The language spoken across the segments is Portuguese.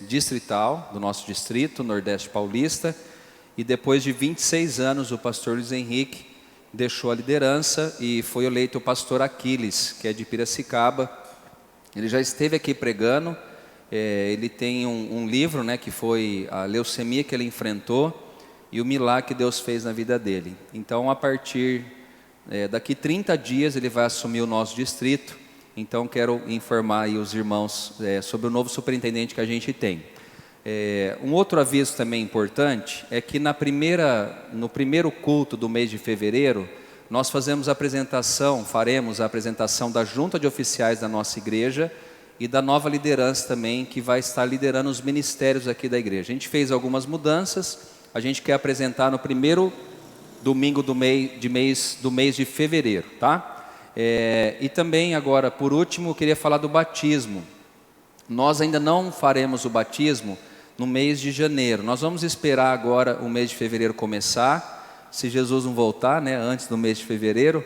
distrital do nosso distrito, Nordeste Paulista, e depois de 26 anos o pastor Luiz Henrique deixou a liderança e foi eleito o pastor Aquiles, que é de Piracicaba. Ele já esteve aqui pregando, ele tem um livro, né, que foi a leucemia que ele enfrentou e o milagre que Deus fez na vida dele. Então, a partir daqui 30 dias, ele vai assumir o nosso distrito. Então, quero informar aí os irmãos sobre o novo superintendente que a gente tem. Um outro aviso também importante é que no primeiro culto do mês de fevereiro, nós faremos a apresentação da junta de oficiais da nossa igreja e da nova liderança também, que vai estar liderando os ministérios aqui da igreja. A gente fez algumas mudanças, a gente quer apresentar no primeiro domingo do mês de fevereiro, tá? E também agora, por último, eu queria falar do batismo. Nós ainda não faremos o batismo no mês de janeiro. Nós vamos esperar agora o mês de fevereiro começar, se Jesus não voltar, né, antes do mês de fevereiro.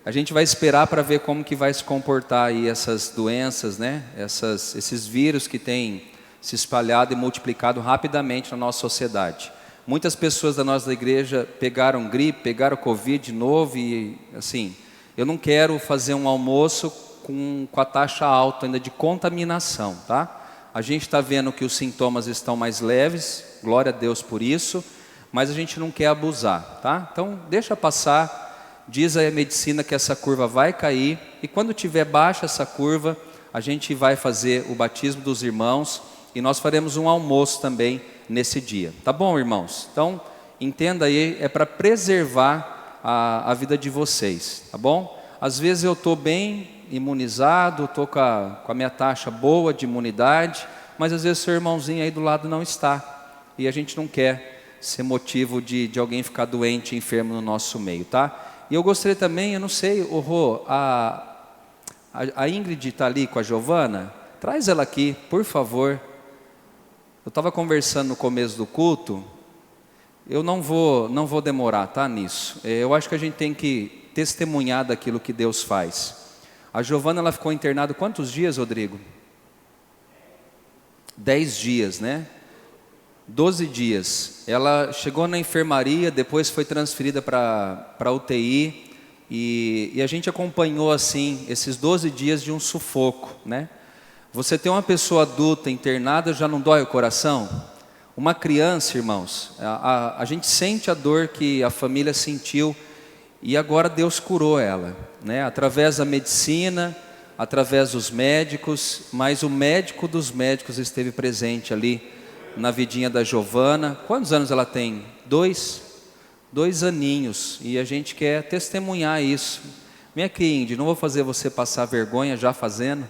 A gente vai esperar para ver como que vai se comportar aí essas doenças, né, esses vírus que têm se espalhado e multiplicado rapidamente na nossa sociedade. Muitas pessoas da nossa igreja pegaram gripe, pegaram Covid de novo e assim, eu não quero fazer um almoço com a taxa alta ainda de contaminação, tá? A gente está vendo que os sintomas estão mais leves, glória a Deus por isso, mas a gente não quer abusar, tá? Então, deixa passar, diz a medicina que essa curva vai cair, e quando tiver baixa essa curva, a gente vai fazer o batismo dos irmãos, e nós faremos um almoço também nesse dia, tá bom, irmãos? Então, entenda aí, é para preservar a vida de vocês, tá bom? Às vezes eu estou bem imunizado, estou com a minha taxa boa de imunidade, mas às vezes seu irmãozinho aí do lado não está, e a gente não quer ser motivo de alguém ficar doente, enfermo no nosso meio, tá? E eu gostaria também, eu não sei, Rô, a Ingrid está ali com a Giovana, traz ela aqui, por favor. Eu estava conversando no começo do culto, eu não vou demorar, tá, nisso. Eu acho que a gente tem que testemunhar daquilo que Deus faz. A Giovana, ela ficou internada quantos dias, Rodrigo? 10 dias, né? 12 dias. Ela chegou na enfermaria, depois foi transferida para UTI, e a gente acompanhou assim, esses 12 dias de um sufoco, né? Você ter uma pessoa adulta internada já não dói o coração? Uma criança, irmãos, a gente sente a dor que a família sentiu, e agora Deus curou ela, né? Através da medicina, através dos médicos, mas o médico dos médicos esteve presente ali na vidinha da Giovana. Quantos anos ela tem? 2 aninhos, e a gente quer testemunhar isso. Vem aqui, Indy, não vou fazer você passar vergonha já fazendo.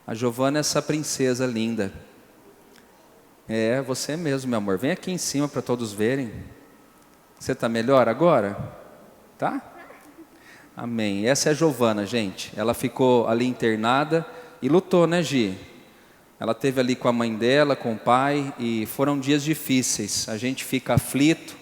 A Giovana é essa princesa linda. É, você mesmo, meu amor. Vem aqui em cima para todos verem. Você está melhor agora? Tá? Amém. Essa é a Giovana, gente. Ela ficou ali internada e lutou, né, Gi? Ela esteve ali com a mãe dela, com o pai, e foram dias difíceis. A gente fica aflito.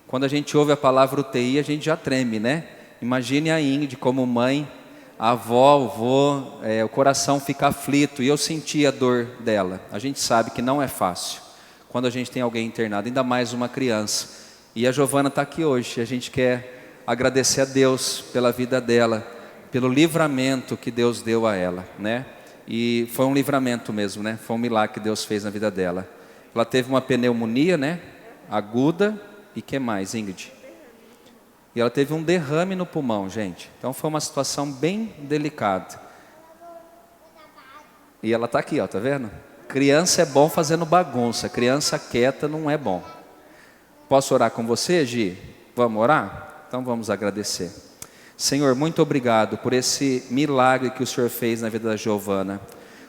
Quando a gente ouve a palavra UTI, a gente já treme, né? Imagine a Ingrid como mãe, a avó, o vô, o coração fica aflito, e eu senti a dor dela. A gente sabe que não é fácil quando a gente tem alguém internado, ainda mais uma criança. E a Giovana está aqui hoje, e a gente quer agradecer a Deus pela vida dela, pelo livramento que Deus deu a ela, né? E foi um livramento mesmo, né? Foi um milagre que Deus fez na vida dela. Ela teve uma pneumonia, né? Aguda, e que mais, Ingrid? E ela teve um derrame no pulmão, gente. Então foi uma situação bem delicada. E ela está aqui, ó, tá vendo? Criança é bom fazendo bagunça, criança quieta não é bom. Posso orar com você, Gi? Vamos orar? Então vamos agradecer. Senhor, muito obrigado por esse milagre que o Senhor fez na vida da Giovana.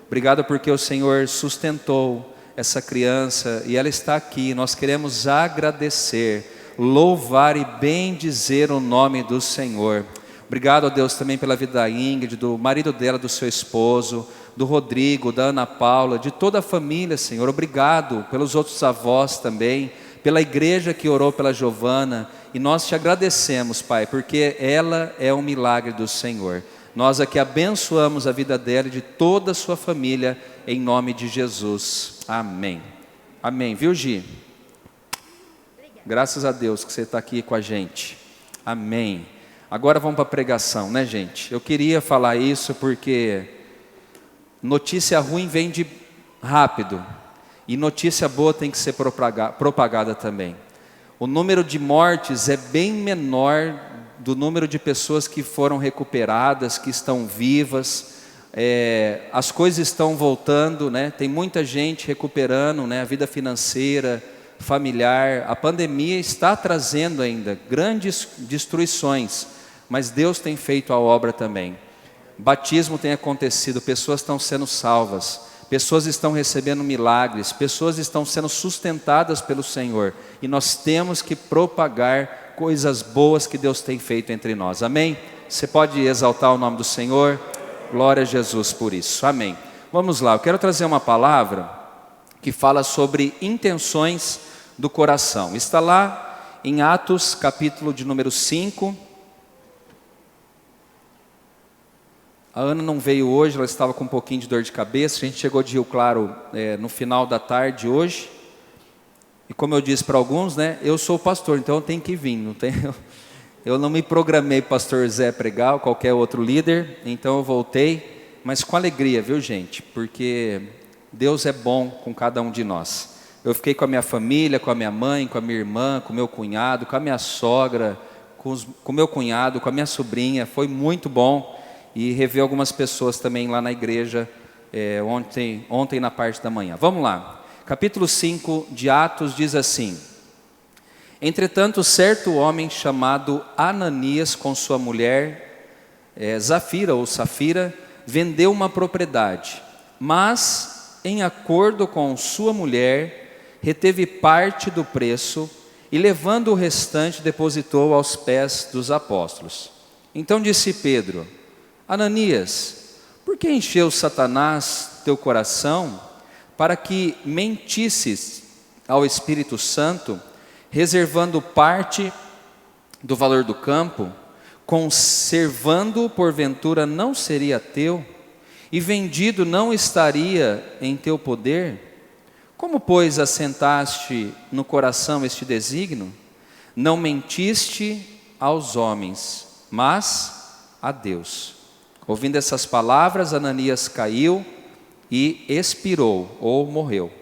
Obrigado porque o Senhor sustentou essa criança e ela está aqui. Nós queremos agradecer, louvar e bendizer o nome do Senhor. Obrigado a Deus também pela vida da Ingrid, do marido dela, do seu esposo, do Rodrigo, da Ana Paula, de toda a família, Senhor. Obrigado pelos outros avós também, pela igreja que orou pela Giovana, e nós te agradecemos, Pai, porque ela é um milagre do Senhor. Nós aqui abençoamos a vida dela e de toda a sua família, em nome de Jesus. Amém. Amém, viu, Gi? Graças a Deus que você está aqui com a gente. Amém. Agora vamos para a pregação, né, gente? Eu queria falar isso porque notícia ruim vem de rápido e notícia boa tem que ser propagada também. O número de mortes é bem menor do número de pessoas que foram recuperadas, que estão vivas. As coisas estão voltando, né? Tem muita gente recuperando, né? A vida financeira, familiar. A pandemia está trazendo ainda grandes destruições, mas Deus tem feito a obra também. Batismo tem acontecido, pessoas estão sendo salvas, pessoas estão recebendo milagres, pessoas estão sendo sustentadas pelo Senhor, e nós temos que propagar coisas boas que Deus tem feito entre nós. Amém? Você pode exaltar o nome do Senhor? Glória a Jesus por isso. Amém. Vamos lá, eu quero trazer uma palavra que fala sobre intenções do coração. Está lá em Atos, capítulo de número 5. A Ana não veio hoje, ela estava com um pouquinho de dor de cabeça. A gente chegou de Rio Claro no final da tarde hoje. E como eu disse para alguns, né, eu sou pastor, então eu tenho que vir. Eu não me programei pastor Zé pregar ou qualquer outro líder, então eu voltei, mas com alegria, viu, gente? Porque Deus é bom com cada um de nós. Eu fiquei com a minha família, com a minha mãe, com a minha irmã, com o meu cunhado, com a minha sogra, com o meu cunhado, com a minha sobrinha. Foi muito bom. E rever algumas pessoas também lá na igreja ontem na parte da manhã. Vamos lá, capítulo 5 de Atos diz assim: entretanto, certo homem chamado Ananias, com sua mulher Zafira ou Safira, vendeu uma propriedade, mas em acordo com sua mulher, reteve parte do preço e levando o restante depositou aos pés dos apóstolos. Então disse Pedro: Ananias, por que encheu Satanás teu coração para que mentisses ao Espírito Santo, reservando parte do valor do campo, conservando porventura não seria teu, e vendido não estaria em teu poder? Como, pois, assentaste no coração este desígnio? Não mentiste aos homens, mas a Deus. Ouvindo essas palavras, Ananias caiu e expirou, ou morreu,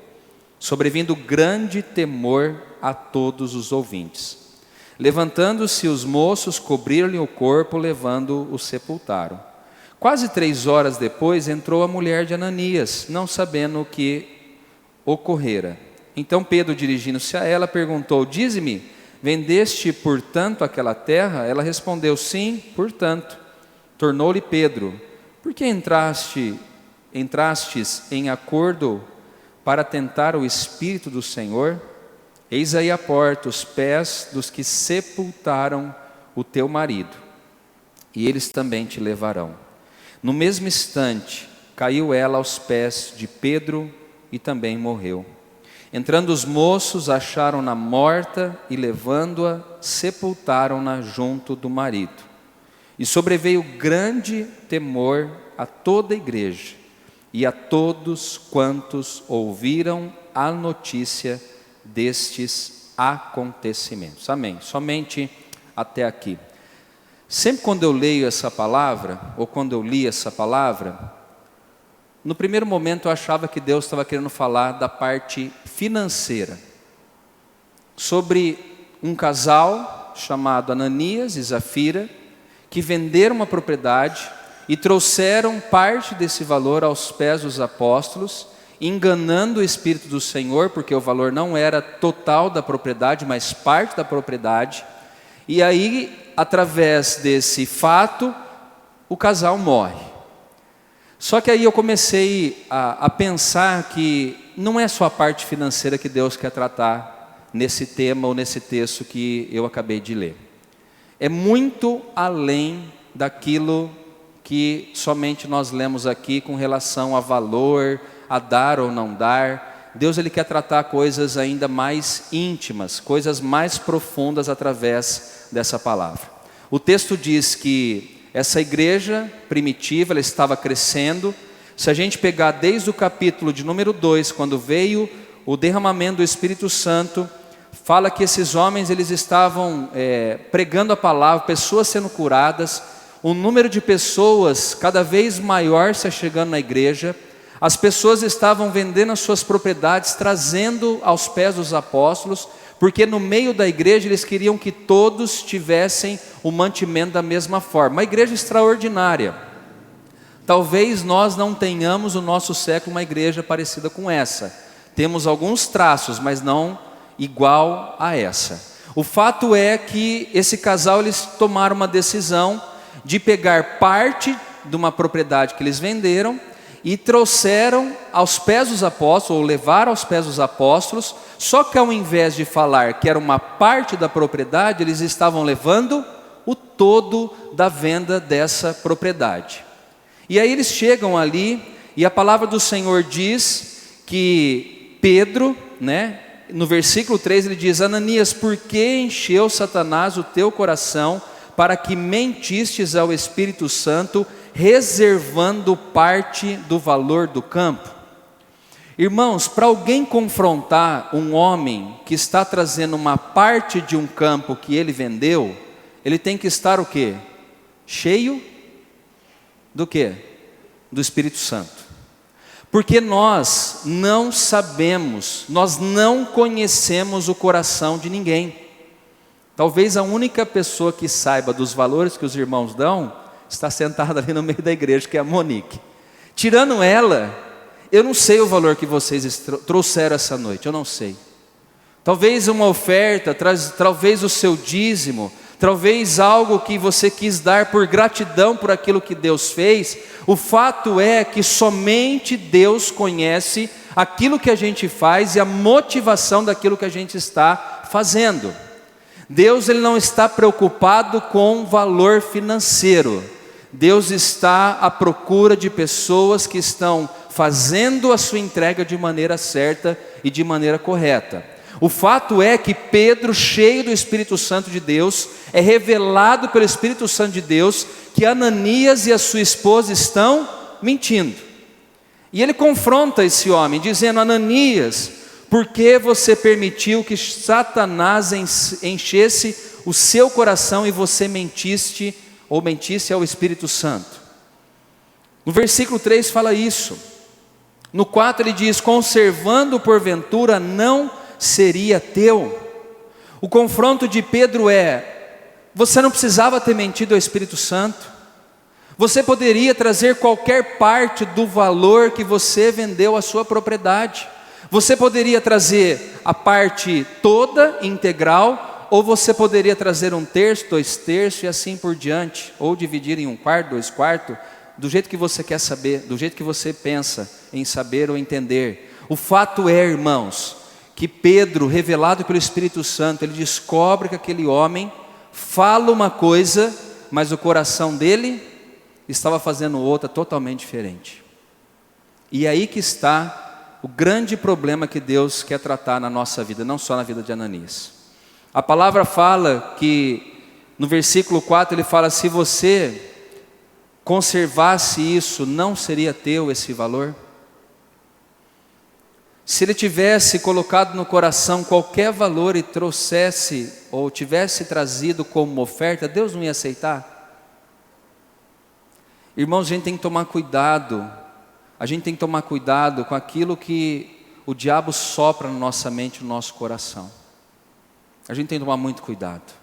sobrevindo grande temor a todos os ouvintes. Levantando-se os moços, cobriram-lhe o corpo, levando-o sepultaram. Quase 3 horas depois, entrou a mulher de Ananias, não sabendo o que ocorrera. Então Pedro, dirigindo-se a ela, perguntou: dize-me, vendeste portanto aquela terra? Ela respondeu: sim, portanto. Tornou-lhe Pedro: por que entrastes em acordo para tentar o Espírito do Senhor? Eis aí a porta, os pés dos que sepultaram o teu marido, e eles também te levarão. No mesmo instante, caiu ela aos pés de Pedro e também morreu. Entrando os moços, acharam-na morta e, levando-a, sepultaram-na junto do marido. E sobreveio grande temor a toda a igreja e a todos quantos ouviram a notícia destes acontecimentos. Amém. Somente até aqui. Sempre quando eu leio essa palavra, ou quando eu li essa palavra, no primeiro momento eu achava que Deus estava querendo falar da parte financeira, sobre um casal chamado Ananias e Zafira, que venderam uma propriedade e trouxeram parte desse valor aos pés dos apóstolos, enganando o Espírito do Senhor, porque o valor não era total da propriedade, mas parte da propriedade. E aí, através desse fato, o casal morre. Só que aí eu comecei a pensar que não é só a parte financeira que Deus quer tratar nesse tema ou nesse texto que eu acabei de ler. É muito além daquilo que somente nós lemos aqui com relação a valor, a dar ou não dar. Deus ele quer tratar coisas ainda mais íntimas, coisas mais profundas através dessa palavra. O texto diz que essa igreja primitiva, ela estava crescendo. Se a gente pegar desde o capítulo de número 2, quando veio o derramamento do Espírito Santo, fala que esses homens, eles estavam pregando a palavra, pessoas sendo curadas, um número de pessoas cada vez maior se chegando na igreja. As pessoas estavam vendendo as suas propriedades, trazendo aos pés dos apóstolos, porque no meio da igreja eles queriam que todos tivessem o mantimento da mesma forma. Uma igreja extraordinária. Talvez nós não tenhamos no nosso século uma igreja parecida com essa. Temos alguns traços, mas não igual a essa. O fato é que esse casal, eles tomaram uma decisão de pegar parte de uma propriedade que eles venderam e trouxeram aos pés dos apóstolos, ou levaram aos pés dos apóstolos, só que ao invés de falar que era uma parte da propriedade, eles estavam levando o todo da venda dessa propriedade. E aí eles chegam ali, e a palavra do Senhor diz que Pedro, no versículo 3 ele diz: Ananias, por que encheu Satanás o teu coração, para que mentistes ao Espírito Santo, reservando parte do valor do campo? Irmãos, para alguém confrontar um homem que está trazendo uma parte de um campo que ele vendeu, ele tem que estar o quê? Cheio do quê? Do Espírito Santo. Porque nós não sabemos, nós não conhecemos o coração de ninguém. Talvez a única pessoa que saiba dos valores que os irmãos dão está sentada ali no meio da igreja, que é a Monique. Tirando ela, eu não sei o valor que vocês trouxeram essa noite, eu não sei. Talvez uma oferta, talvez o seu dízimo, talvez algo que você quis dar por gratidão por aquilo que Deus fez. O fato é que somente Deus conhece aquilo que a gente faz e a motivação daquilo que a gente está fazendo. Deus, ele não está preocupado com valor financeiro. Deus está à procura de pessoas que estão fazendo a sua entrega de maneira certa e de maneira correta. O fato é que Pedro, cheio do Espírito Santo de Deus, é revelado pelo Espírito Santo de Deus que Ananias e a sua esposa estão mentindo. E ele confronta esse homem, dizendo: Ananias, por que você permitiu que Satanás enchesse o seu coração e você mentisse ao Espírito Santo? No versículo 3 fala isso. No 4 ele diz: conservando porventura não seria teu. O confronto de Pedro é: você não precisava ter mentido ao Espírito Santo. Você poderia trazer qualquer parte do valor que você vendeu a sua propriedade. Você poderia trazer a parte toda, integral, ou você poderia trazer 1/3, 2/3 e assim por diante, ou dividir em 1/4, 2/4, do jeito que você quer saber, do jeito que você pensa em saber ou entender. O fato é, irmãos, que Pedro, revelado pelo Espírito Santo, ele descobre que aquele homem fala uma coisa, mas o coração dele estava fazendo outra totalmente diferente. E aí que está o grande problema que Deus quer tratar na nossa vida, não só na vida de Ananias. A palavra fala que, no versículo 4, ele fala: se você conservasse isso, não seria teu esse valor? Se ele tivesse colocado no coração qualquer valor e trouxesse, ou tivesse trazido como oferta, Deus não ia aceitar? Irmãos, a gente tem que tomar cuidado. A gente tem que tomar cuidado com aquilo que o diabo sopra na nossa mente, no nosso coração. A gente tem que tomar muito cuidado.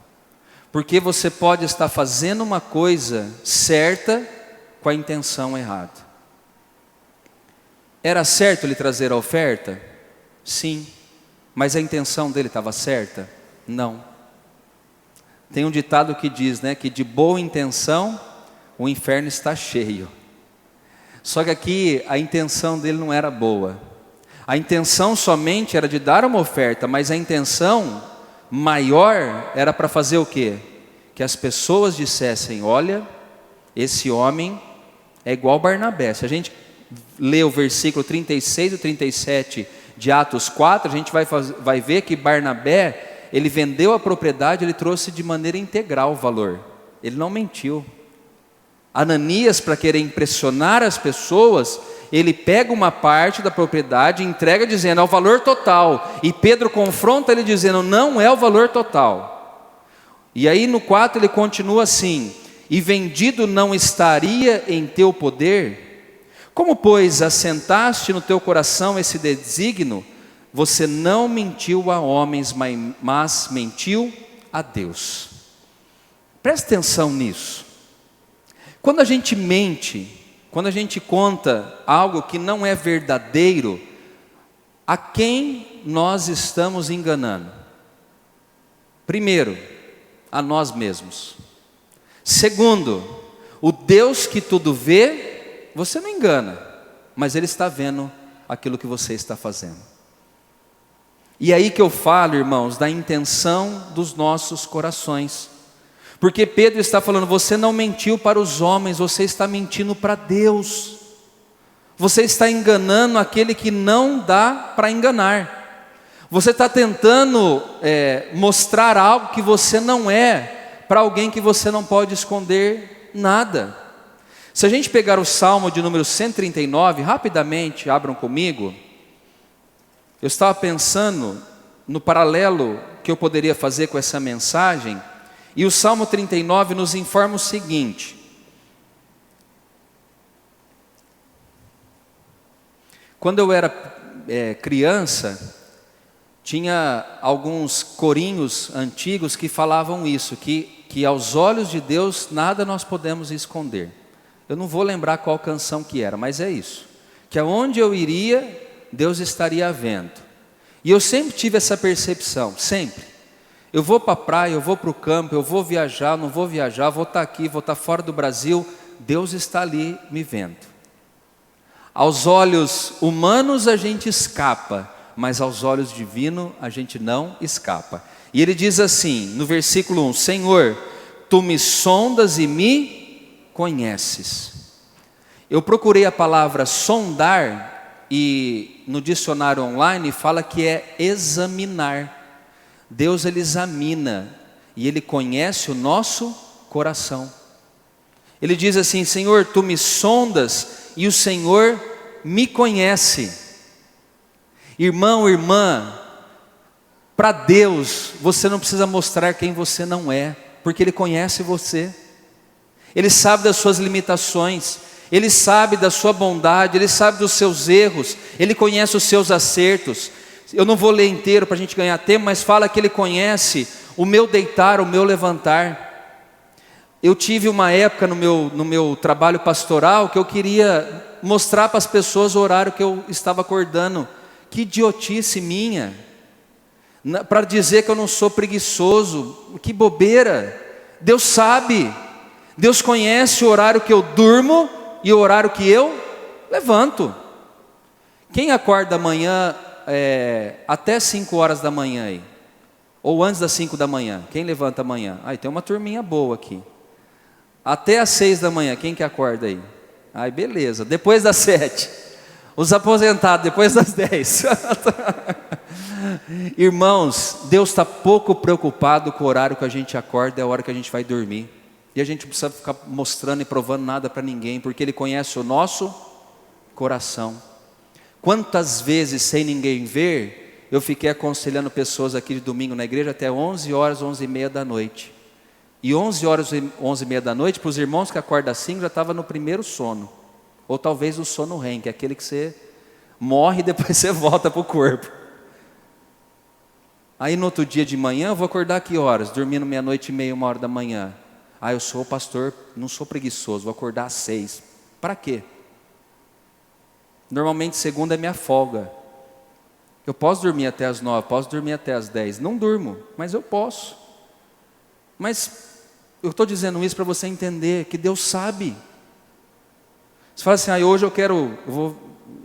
Porque você pode estar fazendo uma coisa certa com a intenção errada. Era certo ele trazer a oferta? Sim. Mas a intenção dele estava certa? Não. Tem um ditado que diz, que de boa intenção o inferno está cheio. Só que aqui a intenção dele não era boa. A intenção somente era de dar uma oferta, mas a intenção maior era para fazer o quê? Que as pessoas dissessem: olha, esse homem é igual Barnabé. Se a gente ler o versículo 36 e 37 de Atos 4, a gente vai ver que Barnabé, ele vendeu a propriedade, ele trouxe de maneira integral o valor. Ele não mentiu. Ananias, para querer impressionar as pessoas, ele pega uma parte da propriedade e entrega dizendo, é o valor total. E Pedro confronta ele dizendo, não é o valor total. E aí no 4 ele continua assim, e vendido não estaria em teu poder? Como, pois, assentaste no teu coração esse desígnio? Você não mentiu a homens, mas mentiu a Deus. Presta atenção nisso. Quando a gente mente, quando a gente conta algo que não é verdadeiro, a quem nós estamos enganando? Primeiro, a nós mesmos. Segundo, o Deus que tudo vê, você não engana, mas Ele está vendo aquilo que você está fazendo. E é aí que eu falo, irmãos, da intenção dos nossos corações. Porque Pedro está falando, você não mentiu para os homens, você está mentindo para Deus. Você está enganando aquele que não dá para enganar. Você está tentando mostrar algo que você não é, para alguém que você não pode esconder nada. Se a gente pegar o Salmo de número 139, rapidamente, abram comigo. Eu estava pensando no paralelo que eu poderia fazer com essa mensagem, e o Salmo 39 nos informa o seguinte: quando eu era criança, tinha alguns corinhos antigos que falavam isso, que aos olhos de Deus nada nós podemos esconder. Eu não vou lembrar qual canção que era, mas é isso, que aonde eu iria, Deus estaria vendo. E eu sempre tive essa percepção, sempre. Eu vou para a praia, eu vou para o campo, eu vou viajar, não vou viajar, vou estar aqui, vou estar fora do Brasil, Deus está ali me vendo. Aos olhos humanos a gente escapa, mas aos olhos divinos a gente não escapa. E ele diz assim, no versículo 1, Senhor, Tu me sondas e me conheces. Eu procurei a palavra sondar, e no dicionário online fala que é examinar. Deus, Ele examina e Ele conhece o nosso coração. Ele diz assim, Senhor, Tu me sondas e o Senhor me conhece. Irmão, irmã, para Deus você não precisa mostrar quem você não é, porque Ele conhece você. Ele sabe das suas limitações, Ele sabe da sua bondade, Ele sabe dos seus erros, Ele conhece os seus acertos. Eu não vou ler inteiro para a gente ganhar tempo, mas fala que Ele conhece o meu deitar, o meu levantar. Eu tive uma época no meu trabalho pastoral que eu queria mostrar para as pessoas o horário que eu estava acordando. Que idiotice minha, para dizer que eu não sou preguiçoso, que bobeira. Deus sabe, Deus conhece o horário que eu durmo e o horário que eu levanto. Quem acorda amanhã até 5 horas da manhã aí? Ou antes das 5 da manhã? Quem levanta amanhã? Tem uma turminha boa aqui. Até às 6 da manhã, quem que acorda aí? Beleza, depois das 7. Os aposentados, depois das 10. Irmãos, Deus está pouco preocupado com o horário que a gente acorda, é a hora que a gente vai dormir. E a gente não precisa ficar mostrando e provando nada para ninguém, porque Ele conhece o nosso coração. Quantas vezes, sem ninguém ver, eu fiquei aconselhando pessoas aqui de domingo na igreja até 11 horas, 11h30 da noite. E 11 horas, 11h30 da noite, para os irmãos que acordam assim, já estava no primeiro sono. Ou talvez o sono REM, que é aquele que você morre e depois você volta para o corpo. Aí no outro dia de manhã, eu vou acordar que horas? Dormindo 00:30, 1h da manhã. Eu sou pastor, não sou preguiçoso, vou acordar às 6. Para quê? Normalmente segunda é minha folga. Eu posso dormir até às 9, posso dormir até às 10. Não durmo, mas eu posso. Mas eu estou dizendo isso para você entender que Deus sabe. Você fala assim, hoje eu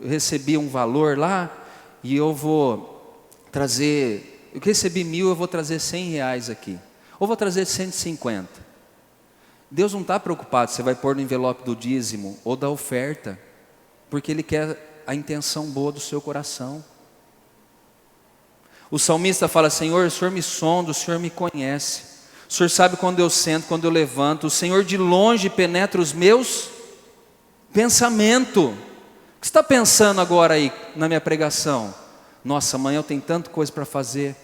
recebi um valor lá e eu vou trazer, eu recebi 1.000, eu vou trazer R$100 aqui. Ou vou trazer 150. Deus não está preocupado se você vai pôr no envelope do dízimo ou da oferta, porque Ele quer a intenção boa do seu coração. O salmista fala, Senhor, o Senhor me sonda, o Senhor me conhece. O Senhor sabe quando eu sento, quando eu levanto. O Senhor de longe penetra os meus pensamentos. O que você está pensando agora aí na minha pregação? Nossa, amanhã eu tenho tanta coisa para fazer.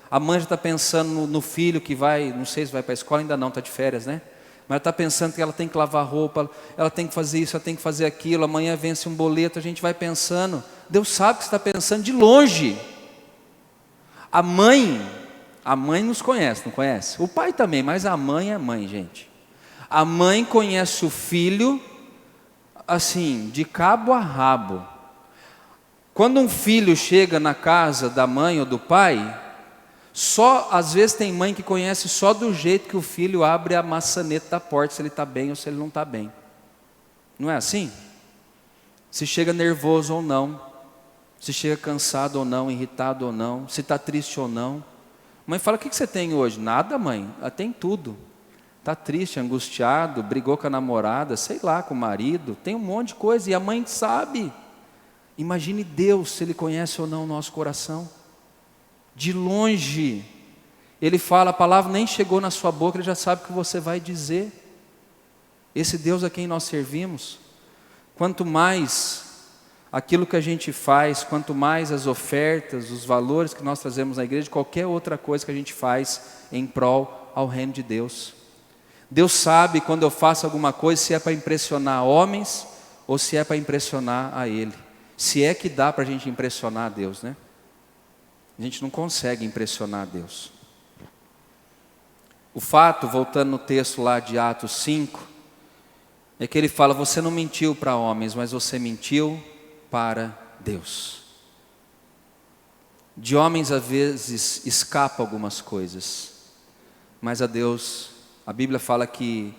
A mãe já está pensando no filho que vai, não sei se vai para a escola, ainda não, está de férias, né? Mas está pensando que ela tem que lavar roupa, ela tem que fazer isso, ela tem que fazer aquilo. Amanhã vence um boleto, a gente vai pensando. Deus sabe o que você está pensando de longe. A mãe nos conhece, não conhece? O pai também, mas a mãe é mãe, gente. A mãe conhece o filho, assim, de cabo a rabo. Quando um filho chega na casa da mãe ou do pai, às vezes tem mãe que conhece só do jeito que o filho abre a maçaneta da porta, se ele está bem ou se ele não está bem. Não é assim? Se chega nervoso ou não, se chega cansado ou não, irritado ou não, se está triste ou não. Mãe fala, o que você tem hoje? Nada, mãe, ela tem tudo. Está triste, angustiado, brigou com a namorada, sei lá, com o marido, tem um monte de coisa, e a mãe sabe. Imagine Deus, se Ele conhece ou não o nosso coração. De longe, Ele fala, a palavra nem chegou na sua boca, Ele já sabe o que você vai dizer. Esse Deus a quem nós servimos, quanto mais aquilo que a gente faz, quanto mais as ofertas, os valores que nós trazemos na igreja, qualquer outra coisa que a gente faz em prol ao reino de Deus. Deus sabe quando eu faço alguma coisa, se é para impressionar homens, ou se é para impressionar a Ele. Se é que dá para a gente impressionar a Deus, né? A gente não consegue impressionar a Deus. O fato, voltando no texto lá de Atos 5, é que ele fala, você não mentiu para homens, mas você mentiu para Deus. De homens às vezes escapa algumas coisas, mas a Deus, a Bíblia fala que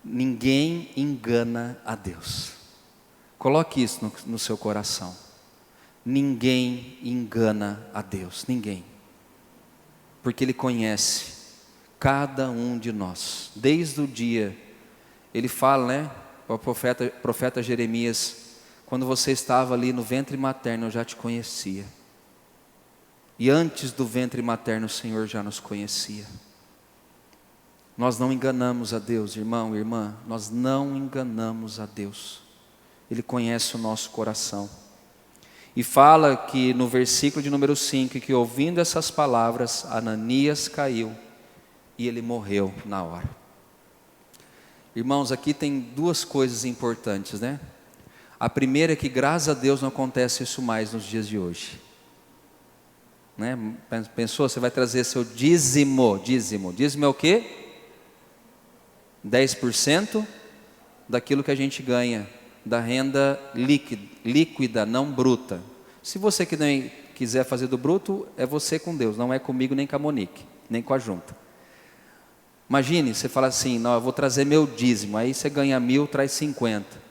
ninguém engana a Deus. Coloque isso no seu coração. Ninguém engana a Deus, ninguém. Porque Ele conhece cada um de nós. Desde o dia, Ele fala, né, para o profeta Jeremias, quando você estava ali no ventre materno, eu já te conhecia. E antes do ventre materno, o Senhor já nos conhecia. Nós não enganamos a Deus, irmão, irmã, nós não enganamos a Deus. Ele conhece o nosso coração. E fala que no versículo de número 5, que ouvindo essas palavras, Ananias caiu e ele morreu na hora. Irmãos, aqui tem duas coisas importantes, né? A primeira é que graças a Deus não acontece isso mais nos dias de hoje. Né? Pensou, você vai trazer seu dízimo. Dízimo é o quê? 10% daquilo que a gente ganha, da renda líquida, não bruta. Se você que nem quiser fazer do bruto, é você com Deus, não é comigo nem com a Monique, nem com a junta. Imagine, você fala assim, não, eu vou trazer meu dízimo, aí você ganha 1.000, traz 50.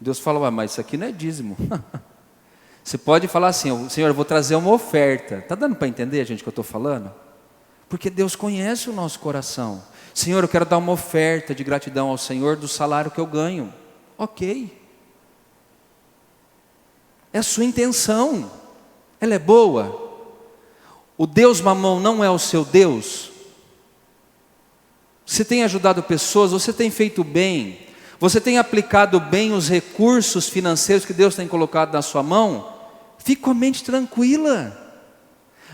Deus fala, mas isso aqui não é dízimo. Você pode falar assim, Senhor, eu vou trazer uma oferta. Está dando para entender, gente, o que eu estou falando? Porque Deus conhece o nosso coração. Senhor, eu quero dar uma oferta de gratidão ao Senhor do salário que eu ganho. Ok. É a sua intenção. Ela é boa. O Deus Mamão não é o seu Deus. Você tem ajudado pessoas, você tem feito bem, você tem aplicado bem os recursos financeiros que Deus tem colocado na sua mão, fique com a mente tranquila.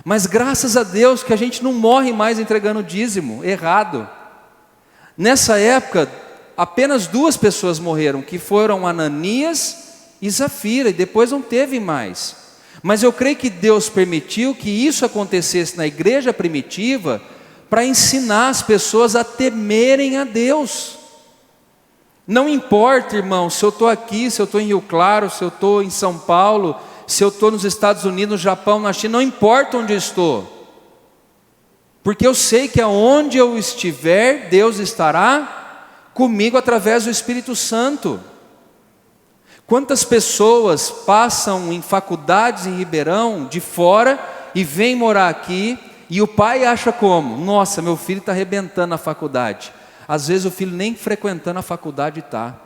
Mas graças a Deus que a gente não morre mais entregando dízimo, errado. Nessa época, apenas 2 pessoas morreram, que foram Ananias e Zafira, e depois não teve mais. Mas eu creio que Deus permitiu que isso acontecesse na igreja primitiva, para ensinar as pessoas a temerem a Deus. Não importa, irmão, se eu estou aqui, se eu estou em Rio Claro, se eu estou em São Paulo, se eu estou nos Estados Unidos, no Japão, na China, não importa onde eu estou. Porque eu sei que aonde eu estiver, Deus estará comigo através do Espírito Santo. Quantas pessoas passam em faculdades em Ribeirão, de fora, e vêm morar aqui, e o pai acha como? Nossa, meu filho está arrebentando na faculdade. Às vezes o filho nem frequentando a faculdade está.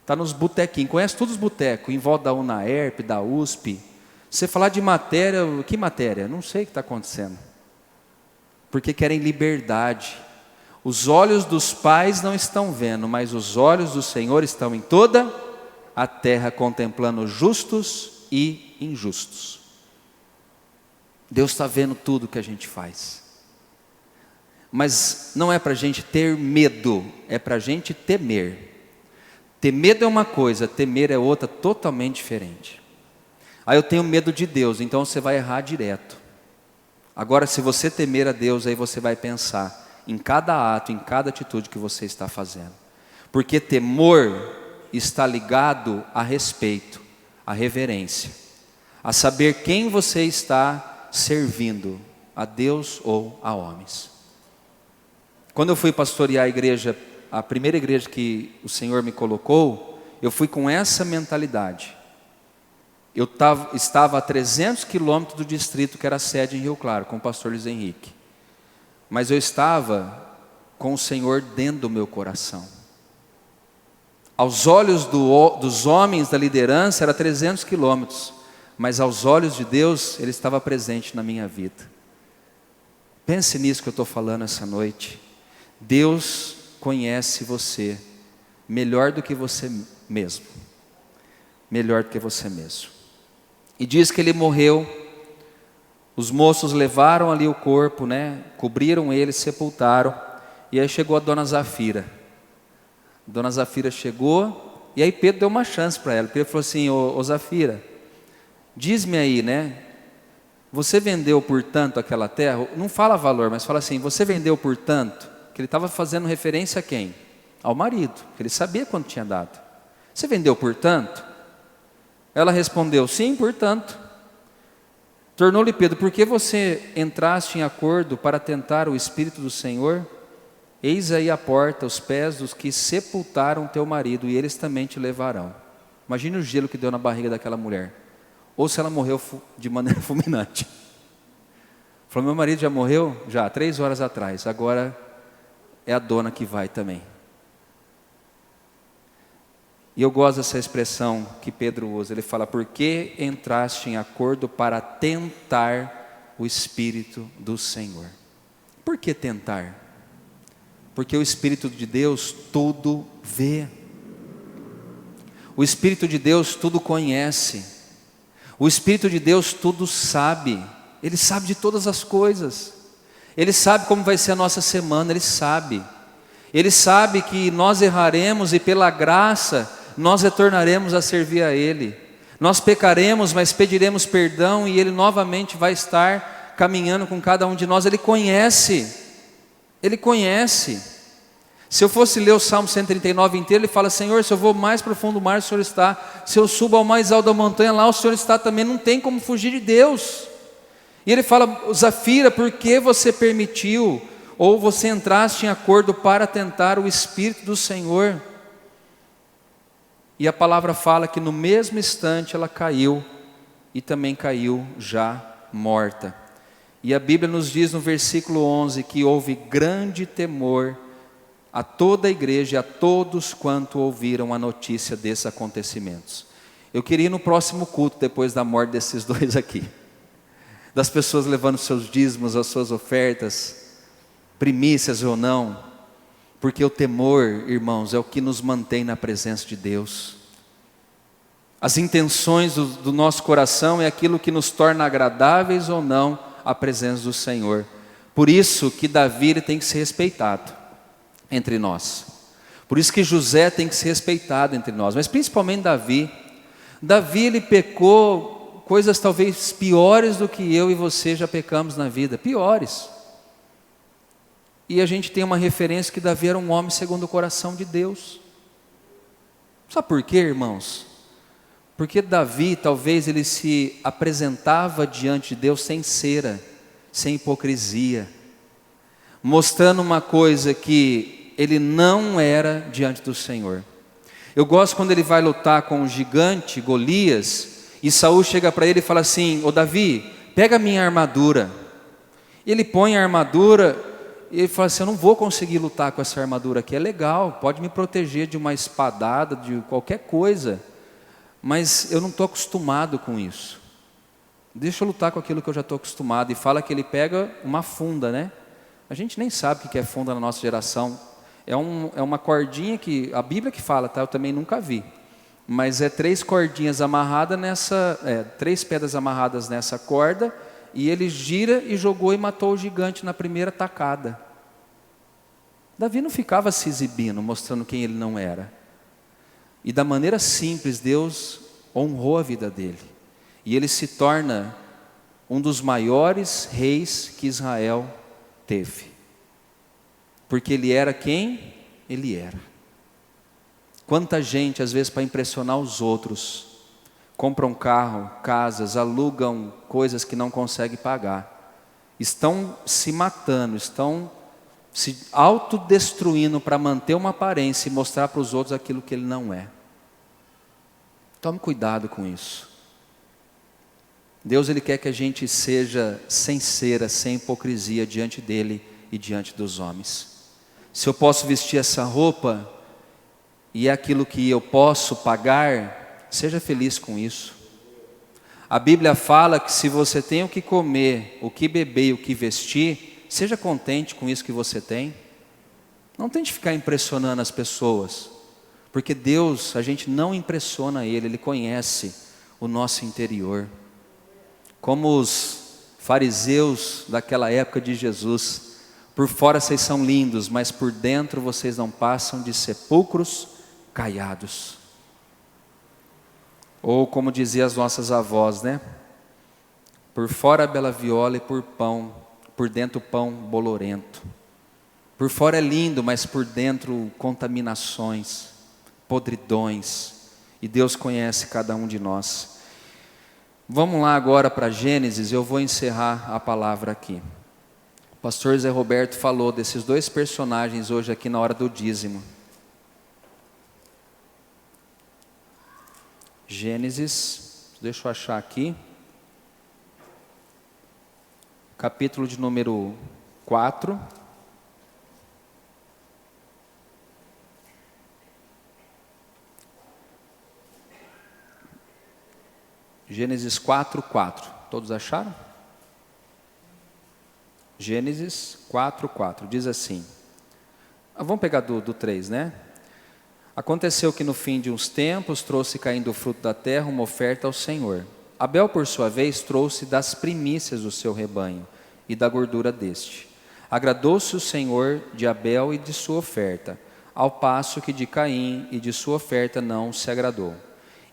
Está nos botequinhos, conhece todos os botecos, em volta da UNAERP, da USP. Você falar de matéria, que matéria? Não sei o que está acontecendo. Porque querem liberdade. Os olhos dos pais não estão vendo, mas os olhos do Senhor estão em toda a terra, contemplando justos e injustos. Deus está vendo tudo que a gente faz. Mas não é para a gente ter medo, é para a gente temer. Ter medo é uma coisa, temer é outra totalmente diferente. Aí eu tenho medo de Deus, então você vai errar direto. Agora, se você temer a Deus, aí você vai pensar em cada ato, em cada atitude que você está fazendo. Porque temor está ligado a respeito, a reverência, a saber quem você está servindo, a Deus ou a homens. Quando eu fui pastorear a igreja, a primeira igreja que o Senhor me colocou, eu fui com essa mentalidade. Eu estava a 300 quilômetros do distrito que era a sede em Rio Claro, com o pastor Luiz Henrique. Mas eu estava com o Senhor dentro do meu coração. Aos olhos dos homens da liderança era 300 quilômetros, mas aos olhos de Deus Ele estava presente na minha vida. Pense nisso que eu estou falando essa noite. Deus conhece você melhor do que você mesmo. Melhor do que você mesmo. E diz que Ele morreu. Os moços levaram ali o corpo, né? Cobriram ele, sepultaram. E aí chegou a dona Zafira. Dona Zafira chegou, e aí Pedro deu uma chance para ela. Pedro falou assim: ô Zafira, diz-me aí, né? Você vendeu por tanto aquela terra? Não fala valor, mas fala assim: você vendeu por tanto? Que ele estava fazendo referência a quem? Ao marido, que ele sabia quanto tinha dado. Você vendeu por tanto? Ela respondeu: sim, por tanto. Tornou-lhe Pedro: por que você entraste em acordo para tentar o Espírito do Senhor? Eis aí a porta, os pés dos que sepultaram teu marido, e eles também te levarão. Imagine o gelo que deu na barriga daquela mulher. Ou se ela morreu de maneira fulminante. Falou: meu marido já morreu? Já, 3 horas atrás. Agora é a dona que vai também. E eu gosto dessa expressão que Pedro usa. Ele fala: por que entraste em acordo para tentar o Espírito do Senhor? Por que tentar? Porque o Espírito de Deus tudo vê. O Espírito de Deus tudo conhece. O Espírito de Deus tudo sabe. Ele sabe de todas as coisas. Ele sabe como vai ser a nossa semana, Ele sabe. Ele sabe que nós erraremos e pela graça nós retornaremos a servir a Ele. Nós pecaremos, mas pediremos perdão e Ele novamente vai estar caminhando com cada um de nós. Ele conhece. Ele conhece. Se eu fosse ler o Salmo 139 inteiro, ele fala: Senhor, se eu vou mais profundo do mar, o Senhor está. Se eu subo ao mais alto da montanha, lá o Senhor está também. Não tem como fugir de Deus. E ele fala: Zafira, por que você permitiu, ou você entraste em acordo para tentar o Espírito do Senhor? E a palavra fala que no mesmo instante ela caiu, e também caiu já morta. E a Bíblia nos diz no versículo 11 que houve grande temor a toda a igreja e a todos quanto ouviram a notícia desses acontecimentos. Eu queria ir no próximo culto, depois da morte desses dois aqui, das pessoas levando seus dízimos, as suas ofertas, primícias ou não, porque o temor, irmãos, é o que nos mantém na presença de Deus. As intenções do nosso coração é aquilo que nos torna agradáveis ou não à presença do Senhor. Por isso que Davi ele tem que ser respeitado entre nós. Por isso que José tem que ser respeitado entre nós, mas principalmente Davi. Davi ele pecou coisas talvez piores do que eu e você já pecamos na vida, piores. E a gente tem uma referência que Davi era um homem segundo o coração de Deus. Sabe por quê, irmãos? Porque Davi, talvez ele se apresentava diante de Deus sem cera, sem hipocrisia, mostrando uma coisa que ele não era diante do Senhor. Eu gosto quando ele vai lutar com o gigante Golias, e Saul chega para ele e fala assim: ô Davi, pega a minha armadura. Ele põe a armadura, e ele fala assim: eu não vou conseguir lutar com essa armadura aqui, é legal, pode me proteger de uma espadada, de qualquer coisa, mas eu não estou acostumado com isso. Deixa eu lutar com aquilo que eu já estou acostumado. E fala que ele pega uma funda, né? A gente nem sabe o que é funda na nossa geração. É uma cordinha que, a Bíblia que fala, tá? Eu também nunca vi. Mas é 3 cordinhas amarradas nessa, 3 pedras amarradas nessa corda, e ele gira e jogou e matou o gigante na primeira tacada. Davi não ficava se exibindo, mostrando quem ele não era. E da maneira simples, Deus honrou a vida dele. E ele se torna um dos maiores reis que Israel teve. Porque ele era quem ele era. Quanta gente, às vezes para impressionar os outros, compram carro, casas, alugam coisas que não conseguem pagar. Estão se matando, estão se autodestruindo para manter uma aparência e mostrar para os outros aquilo que ele não é. Tome cuidado com isso. Deus, Ele quer que a gente seja sem cera, sem hipocrisia diante dEle e diante dos homens. Se eu posso vestir essa roupa e é aquilo que eu posso pagar, seja feliz com isso. A Bíblia fala que se você tem o que comer, o que beber e o que vestir, seja contente com isso que você tem. Não tente ficar impressionando as pessoas, porque Deus, a gente não impressiona Ele, Ele conhece o nosso interior. Como os fariseus daquela época de Jesus, por fora vocês são lindos, mas por dentro vocês não passam de sepulcros caiados. Ou como diziam as nossas avós, né? Por fora bela viola e por dentro pão bolorento. Por fora é lindo, mas por dentro contaminações, podridões. E Deus conhece cada um de nós. Vamos lá agora para Gênesis, eu vou encerrar a palavra aqui. O pastor Zé Roberto falou desses 2 personagens hoje aqui na hora do dízimo. Gênesis, deixa eu achar aqui. Capítulo de número 4. Gênesis 4:4. Todos acharam? Gênesis 4:4. Diz assim. Vamos pegar do 3, né? Aconteceu que no fim de uns tempos trouxe Caim do fruto da terra uma oferta ao Senhor. Abel, por sua vez, trouxe das primícias do seu rebanho e da gordura deste. Agradou-se o Senhor de Abel e de sua oferta, ao passo que de Caim e de sua oferta não se agradou.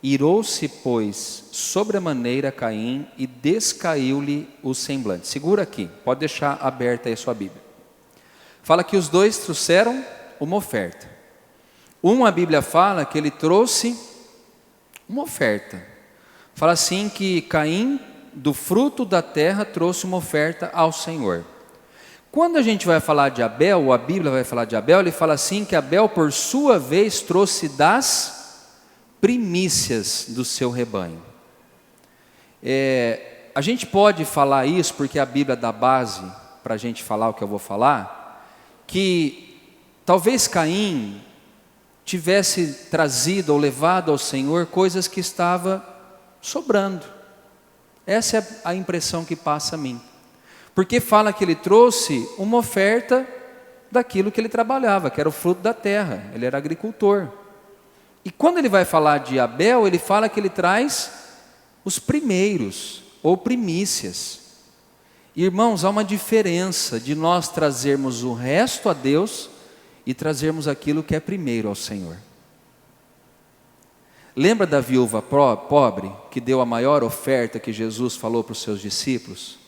Irou-se, pois, sobremaneira Caim e descaiu-lhe o semblante. Segura aqui, pode deixar aberta aí a sua Bíblia. Fala que os 2 trouxeram uma oferta. A Bíblia fala que ele trouxe uma oferta. Fala assim que Caim, do fruto da terra, trouxe uma oferta ao Senhor. Quando a gente vai falar de Abel, ou a Bíblia vai falar de Abel, ele fala assim que Abel, por sua vez, trouxe das primícias do seu rebanho. A gente pode falar isso porque a Bíblia dá base para a gente falar o que eu vou falar, que talvez Caim tivesse trazido ou levado ao Senhor coisas que estava sobrando. Essa é a impressão que passa a mim. Porque fala que ele trouxe uma oferta daquilo que ele trabalhava, que era o fruto da terra, ele era agricultor. E quando ele vai falar de Abel, ele fala que ele traz os primeiros, ou primícias. Irmãos, há uma diferença de nós trazermos o resto a Deus e trazermos aquilo que é primeiro ao Senhor. Lembra da viúva pobre, que deu a maior oferta que Jesus falou para os seus discípulos?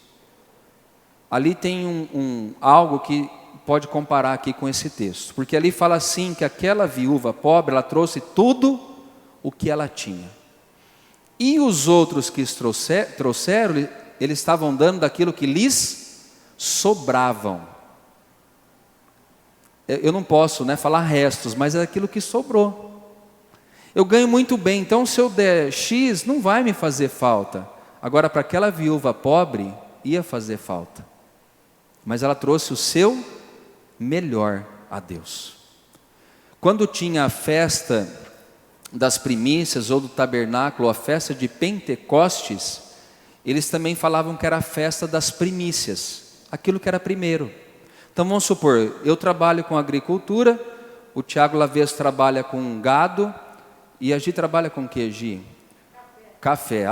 Ali tem algo que pode comparar aqui com esse texto, porque ali fala assim que aquela viúva pobre, ela trouxe tudo o que ela tinha, e os outros que trouxeram, eles estavam dando daquilo que lhes sobravam. Eu não posso, falar restos, mas é aquilo que sobrou. Eu ganho muito bem, então se eu der X, não vai me fazer falta. Agora, para aquela viúva pobre, ia fazer falta, mas ela trouxe o seu melhor a Deus. Quando tinha a festa das primícias ou do tabernáculo, a festa de Pentecostes, eles também falavam que era a festa das primícias, aquilo que era primeiro. Então vamos supor, eu trabalho com agricultura, o Tiago Laveso trabalha com gado, e a Gi trabalha com o que, Gi? Café.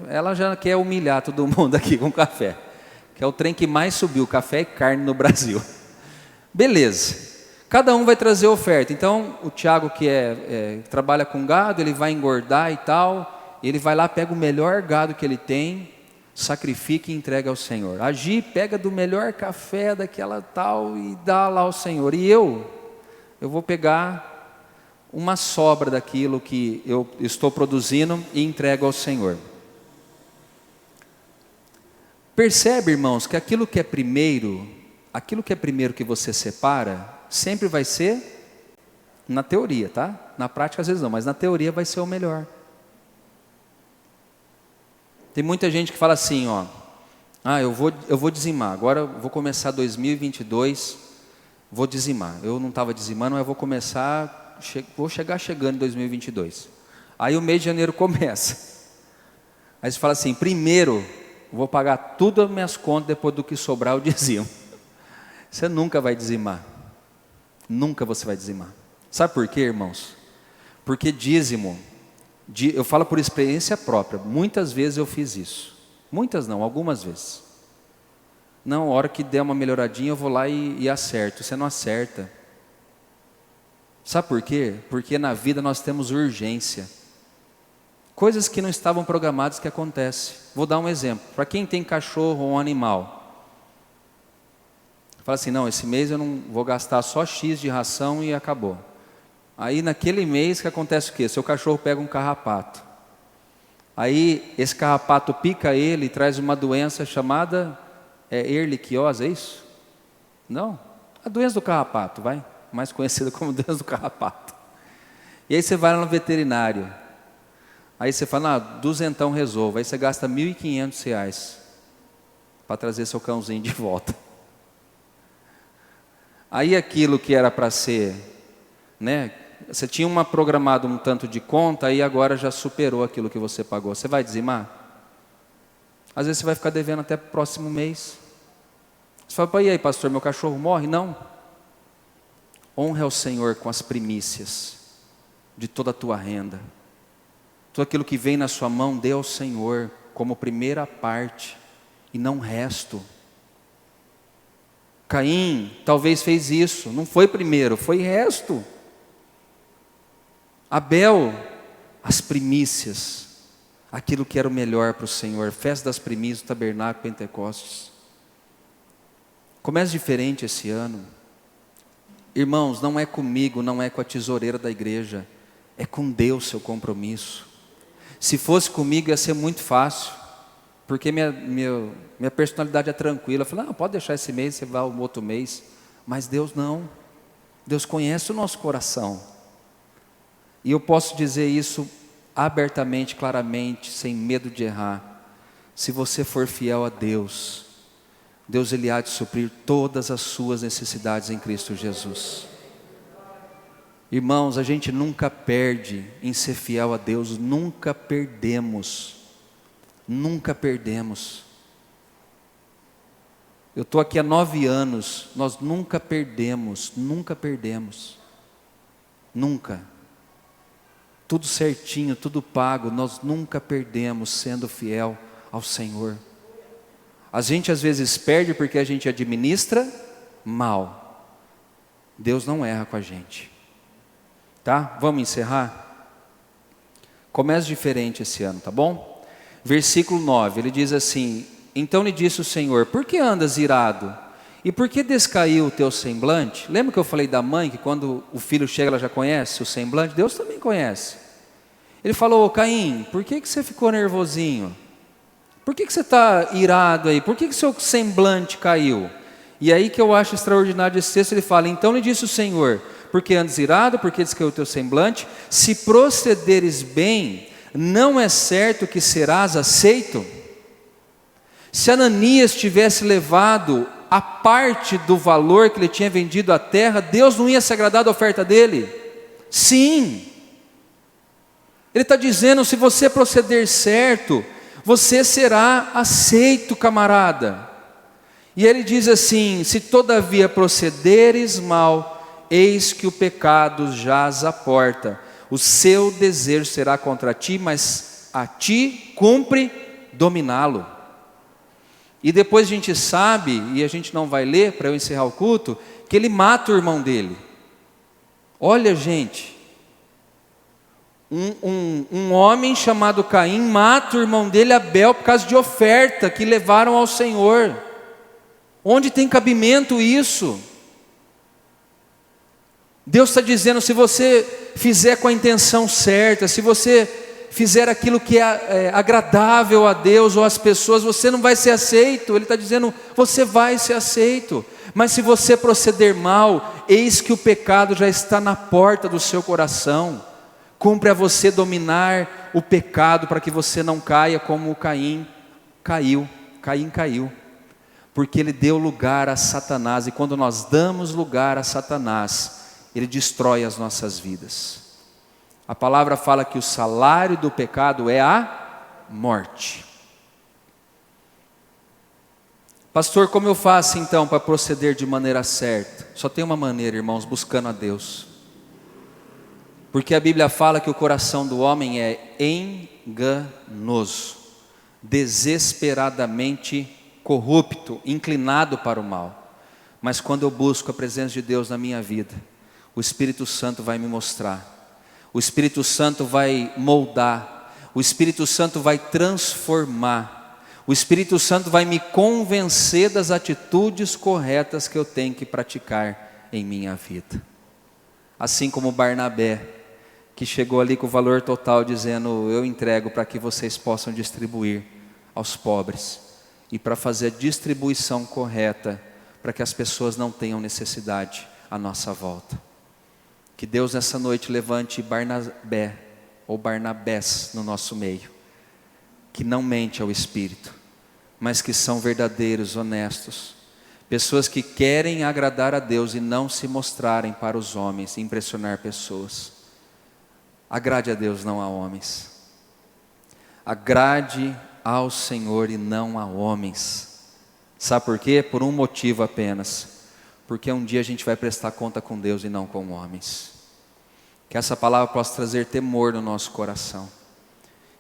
Ela já quer humilhar todo mundo aqui com café, que é o trem que mais subiu, café e carne no Brasil. Beleza, cada um vai trazer oferta. Então o Tiago que trabalha com gado, ele vai engordar e tal, ele vai lá, pega o melhor gado que ele tem, sacrifica e entrega ao Senhor. A Gi pega do melhor café daquela tal e dá lá ao Senhor. E eu vou pegar uma sobra daquilo que eu estou produzindo e entrego ao Senhor. Percebe, irmãos, que aquilo que é primeiro que você separa, sempre vai ser na teoria, tá? Na prática às vezes não, mas na teoria vai ser o melhor. Tem muita gente que fala assim, eu vou dizimar, agora eu vou começar 2022, vou dizimar. Eu não estava dizimando, mas vou chegar chegando em 2022. Aí o mês de janeiro começa. Aí você fala assim, primeiro, vou pagar tudo as minhas contas, depois do que sobrar eu dizimo. Você nunca vai dizimar. Nunca você vai dizimar. Sabe por quê, irmãos? Porque dízimo, eu falo por experiência própria, muitas vezes eu fiz isso. Muitas não, algumas vezes. Não, a hora que der uma melhoradinha eu vou lá e acerto. Você não acerta. Sabe por quê? Porque na vida nós temos urgência. Coisas que não estavam programadas que acontecem. Vou dar um exemplo. Para quem tem cachorro ou um animal. Fala assim, não, esse mês eu não vou gastar só X de ração e acabou. Aí naquele mês que acontece o quê? Seu cachorro pega um carrapato. Aí esse carrapato pica ele e traz uma doença chamada erliquiose, é isso? Não? A doença do carrapato, mais conhecida como doença do carrapato. E aí você vai lá no veterinário. Aí você fala, duzentão resolve. Aí você gasta R$1.500 para trazer seu cãozinho de volta. Aí aquilo que era para ser, você tinha programado um tanto de conta, aí agora já superou aquilo que você pagou. Você vai dizimar? Às vezes você vai ficar devendo até o próximo mês. Você fala, e aí pastor, meu cachorro morre? Não. Honre ao Senhor com as primícias de toda a tua renda. Tudo aquilo que vem na sua mão, dê ao Senhor como primeira parte e não resto. Caim talvez fez isso, não foi primeiro, foi resto. Abel, as primícias, aquilo que era o melhor para o Senhor, festa das primícias, tabernáculo, Pentecostes. Comece diferente esse ano. Irmãos, não é comigo, não é com a tesoureira da igreja, é com Deus seu compromisso. Se fosse comigo ia ser muito fácil, porque minha personalidade é tranquila. Eu falei, não, pode deixar esse mês, você vai o outro mês. Mas Deus não. Deus conhece o nosso coração. E eu posso dizer isso abertamente, claramente, sem medo de errar. Se você for fiel a Deus, Deus ele há de suprir todas as suas necessidades em Cristo Jesus. Irmãos, a gente nunca perde em ser fiel a Deus, nunca perdemos. Nunca perdemos. Eu estou aqui há 9 anos, nós nunca perdemos, nunca perdemos. Nunca. Tudo certinho, tudo pago, nós nunca perdemos sendo fiel ao Senhor. A gente às vezes perde porque a gente administra mal. Deus não erra com a gente. Tá? Vamos encerrar? Comece diferente esse ano, tá bom? Versículo 9, ele diz assim, então lhe disse o Senhor, por que andas irado? E por que descaiu o teu semblante? Lembra que eu falei da mãe, que quando o filho chega ela já conhece o semblante? Deus também conhece. Ele falou, Caim, por que você ficou nervosinho? Por que você está irado aí? Por que seu semblante caiu? E aí que eu acho extraordinário esse texto, ele fala, então lhe disse o Senhor, por que andas irado? Por que descaiu o teu semblante? Se procederes bem, não é certo que serás aceito? Se Ananias tivesse levado a parte do valor que ele tinha vendido a terra, Deus não ia se agradar da oferta dele? Sim. Ele está dizendo, se você proceder certo, você será aceito, camarada. E ele diz assim: se todavia procederes mal, eis que o pecado jaz à porta, o seu desejo será contra ti, mas a ti cumpre dominá-lo. E depois a gente sabe, e a gente não vai ler para eu encerrar o culto, que ele mata o irmão dele. Olha, gente, um homem chamado Caim mata o irmão dele Abel por causa de oferta que levaram ao Senhor. Onde tem cabimento isso? Deus está dizendo: se você fizer com a intenção certa, se você fizer aquilo que é agradável a Deus ou às pessoas, você não vai ser aceito. Ele está dizendo: você vai ser aceito, mas se você proceder mal, eis que o pecado já está na porta do seu coração. Cumpre a você dominar o pecado para que você não caia como o Caim caiu. Caim caiu, porque ele deu lugar a Satanás, e quando nós damos lugar a Satanás, ele destrói as nossas vidas. A palavra fala que o salário do pecado é a morte. Pastor, como eu faço então para proceder de maneira certa? Só tem uma maneira, irmãos: buscando a Deus. Porque a Bíblia fala que o coração do homem é enganoso, desesperadamente corrupto, inclinado para o mal. Mas quando eu busco a presença de Deus na minha vida, o Espírito Santo vai me mostrar, o Espírito Santo vai moldar, o Espírito Santo vai transformar, o Espírito Santo vai me convencer das atitudes corretas que eu tenho que praticar em minha vida. Assim como Barnabé, que chegou ali com o valor total, dizendo: eu entrego para que vocês possam distribuir aos pobres, e para fazer a distribuição correta, para que as pessoas não tenham necessidade à nossa volta. Que Deus nessa noite levante Barnabé ou Barnabés no nosso meio, que não mente ao Espírito, mas que são verdadeiros, honestos, pessoas que querem agradar a Deus e não se mostrarem para os homens, impressionar pessoas. Agrade a Deus, não a homens. Agrade ao Senhor e não a homens. Sabe por quê? Por um motivo apenas: porque um dia a gente vai prestar conta com Deus e não com homens. Que essa palavra possa trazer temor no nosso coração,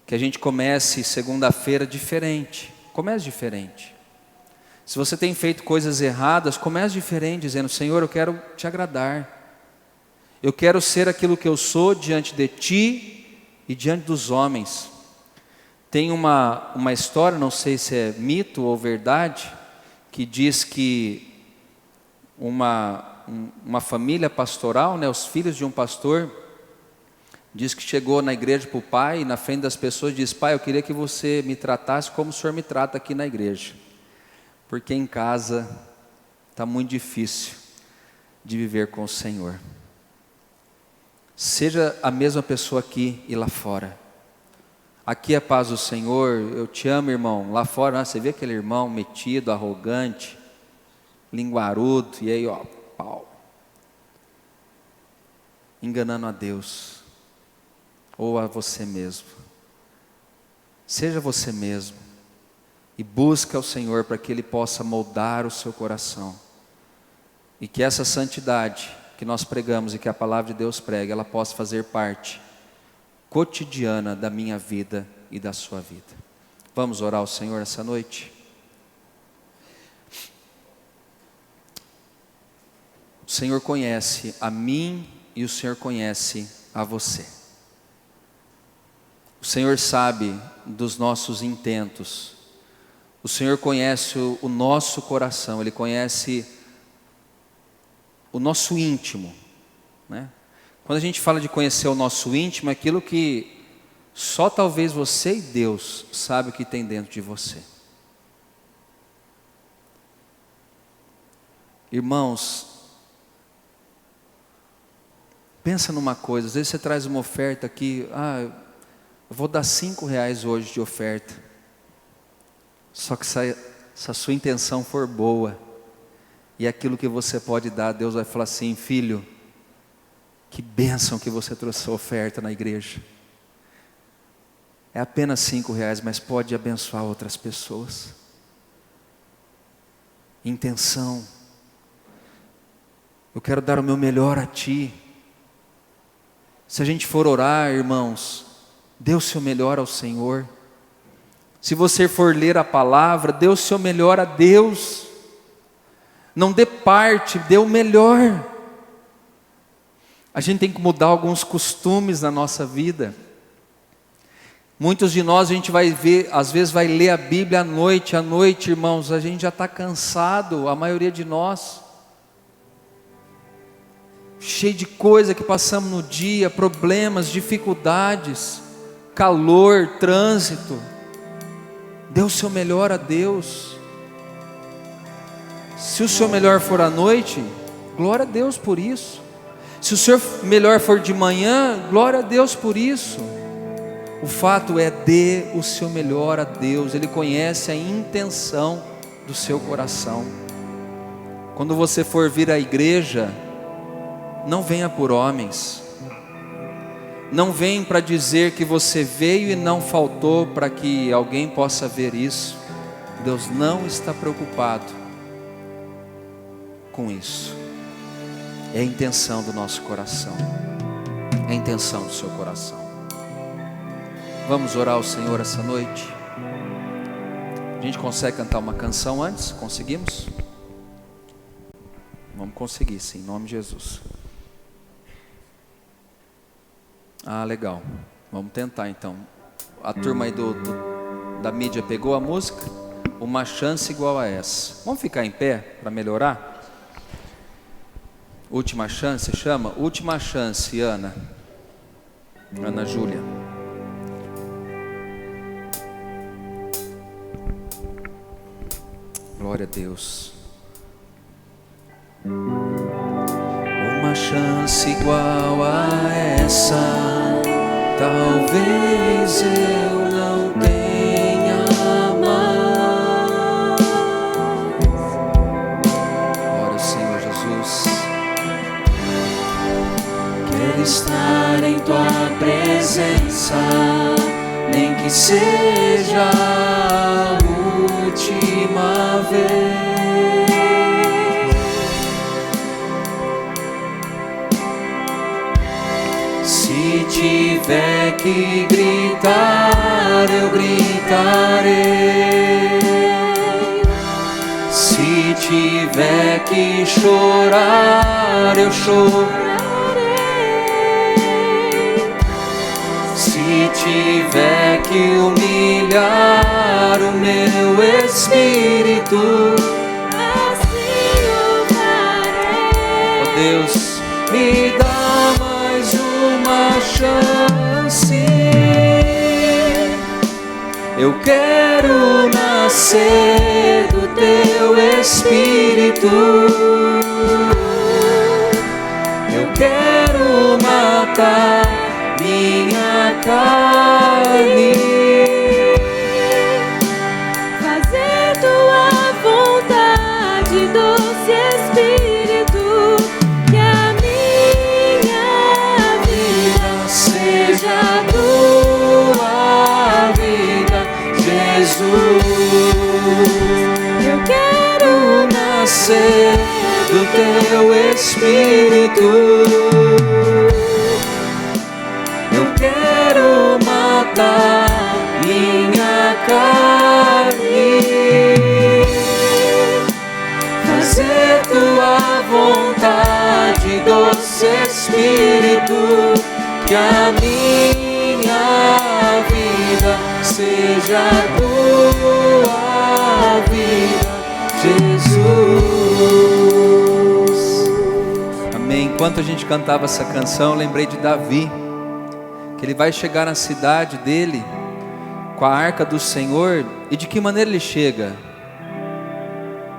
que a gente comece segunda-feira diferente. Comece diferente. Se você tem feito coisas erradas, comece diferente, dizendo: Senhor, eu quero te agradar, eu quero ser aquilo que eu sou diante de ti e diante dos homens. Tem uma história, não sei se é mito ou verdade, que diz que uma família pastoral, né, os filhos de um pastor, diz que chegou na igreja para o pai, e na frente das pessoas diz: pai, eu queria que você me tratasse como o senhor me trata aqui na igreja, porque em casa está muito difícil de viver com o Senhor. Seja a mesma pessoa aqui e lá fora. Aqui é a paz do Senhor, eu te amo, irmão. Lá fora, você vê aquele irmão metido, arrogante, linguarudo, e aí, ó, pau, enganando a Deus ou a você mesmo. Seja você mesmo e busque ao Senhor para que Ele possa moldar o seu coração, e que essa santidade que nós pregamos e que a palavra de Deus prega, ela possa fazer parte cotidiana da minha vida e da sua vida. Vamos orar ao Senhor essa noite? O Senhor conhece a mim e o Senhor conhece a você. O Senhor sabe dos nossos intentos. O Senhor conhece o nosso coração, Ele conhece o nosso íntimo, né? Quando a gente fala de conhecer o nosso íntimo, é aquilo que só talvez você e Deus sabe o que tem dentro de você. Irmãos, pensa numa coisa: às vezes você traz uma oferta aqui, eu vou dar R$5 hoje de oferta. Só que se a sua intenção for boa, e aquilo que você pode dar, Deus vai falar assim: filho, que bênção que você trouxe a oferta na igreja. É apenas R$5, mas pode abençoar outras pessoas. intenção. Eu quero dar o meu melhor a Ti. Se a gente for orar, irmãos, dê o seu melhor ao Senhor. Se você for ler a palavra, dê o seu melhor a Deus. Não dê parte, dê o melhor. A gente tem que mudar alguns costumes na nossa vida. Muitos de nós, a gente vai ver, às vezes vai ler a Bíblia à noite, irmãos, a gente já está cansado, a maioria de nós. Cheio de coisa que passamos no dia, problemas, dificuldades, calor, trânsito. Dê o seu melhor a Deus. Se o seu melhor for à noite, glória a Deus por isso. Se o seu melhor for de manhã, glória a Deus por isso. O fato é, dê o seu melhor a Deus. Ele conhece a intenção do seu coração. Quando você for vir à igreja, não venha por homens. Não venha para dizer que você veio e não faltou para que alguém possa ver isso. Deus não está preocupado com isso. É a intenção do nosso coração. É a intenção do seu coração. Vamos orar ao Senhor essa noite. A gente consegue cantar uma canção antes? Conseguimos? Vamos conseguir, sim, em nome de Jesus. Legal. Vamos tentar então. A turma aí da mídia pegou a música? Uma chance igual a essa. Vamos ficar em pé para melhorar? Última chance, chama? Última chance, Ana Júlia. Glória a Deus. Uma chance igual a essa, talvez eu não tenha mais. Ora, Senhor Jesus, quero estar em Tua presença, nem que seja a última vez. Se tiver que gritar, eu gritarei. Se tiver que chorar, eu chorarei. Se tiver que humilhar o meu espírito, assim o farei. Oh Deus, me dá mais uma chance. Eu quero nascer do Teu Espírito. Eu quero matar minha carne, fazer Tua vontade, doce Espírito. Que a minha vida seja Tua vida, Jesus. Eu quero nascer do Teu Espírito. Eu quero matar minha carne, fazer Tua vontade, doce Espírito. Que a minha vida seja Tua vida, Jesus. Amém. Enquanto a gente cantava essa canção, eu lembrei de Davi, que ele vai chegar na cidade dele com a arca do Senhor. E de que maneira ele chega?